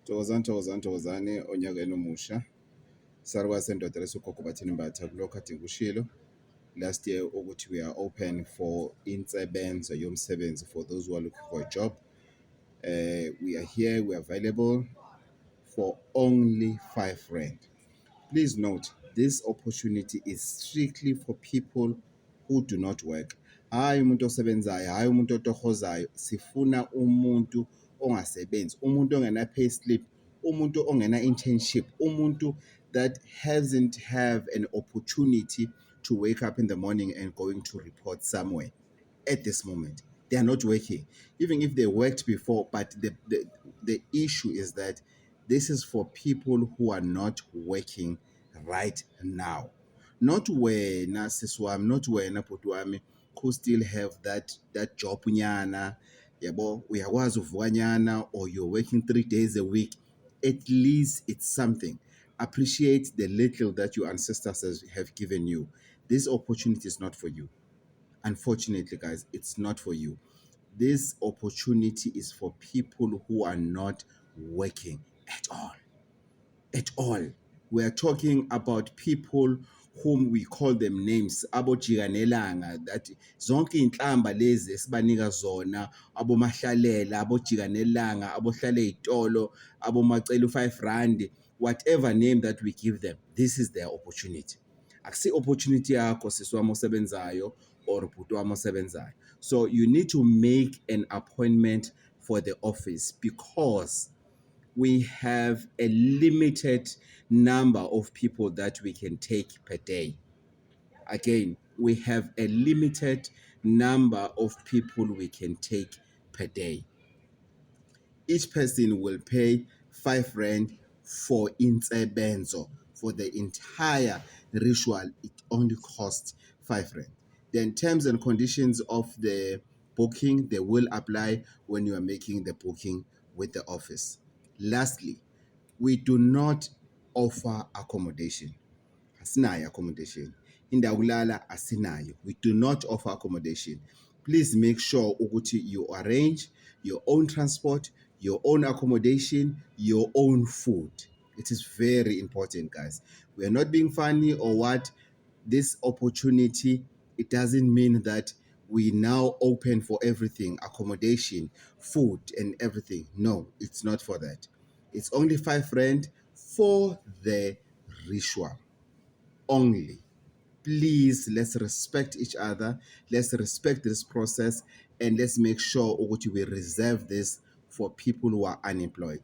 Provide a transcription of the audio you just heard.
Thokozani onyakeni omusha. Sarwa sendoda lesugogo bathini mbatha kulokho ade kushilo. Last year ukuthi we are open for insebenzo yomsebenzi for those who are looking for a job. We are here, we are available for only 5 rand. Please note, this opportunity is strictly for people who do not work. Hayi umuntu osebenzayo, hayi umuntu otohozayo. Sifuna umuntu ongasebenzi, umuntu ongena pay slip, umuntu ongena internship, umuntu that hasn't have an opportunity to wake up in the morning and going to report somewhere at this moment. They are not working. Even if they worked before, but the issue is that this is for people who are not working right now. Not wena siswami, not wena bhuti wami, who still have that job nyana, yabo, uyakwazi uvuka nyana, or you're working 3 days a week. At least it's something. Appreciate the little that your ancestors have given you. This opportunity is not for you. Unfortunately, guys, it's not for you. This opportunity is for people who are not working at all. At all. We are talking about people whom we call them names, abojikanelanga, that zonke inhlamba lezi esibanika zona, abomahlalela, abojikanelanga, abohlala ezitolo, abomacela u5 rand, whatever name that we give them, this is their opportunity. Akusi opportunity yakho siswami osebenzayo or bhuti wami osebenzayo. So you need to make an appointment for the office because we have a limited number of people that we can take per day. Again, we have a limited number of people we can take per day. Each person will pay 5 rand for insebenzo. For the entire ritual, it only costs 5 rand. Then terms and conditions of the booking, they will apply when you are making the booking with the office. Lastly, we do not offer accommodation. Asinayo accommodation. Indawo kulala asinayo. We do not offer accommodation. Please make sure ukuthi you arrange your own transport, your own accommodation, your own food. It is very important, guys. We are not being funny or what. This opportunity, it doesn't mean that we now open for everything, accommodation, food, and everything. No, it's not for that. It's only 5 rand for the ritual only. Please, let's respect each other. Let's respect this process, and let's make sure we reserve this for people who are unemployed.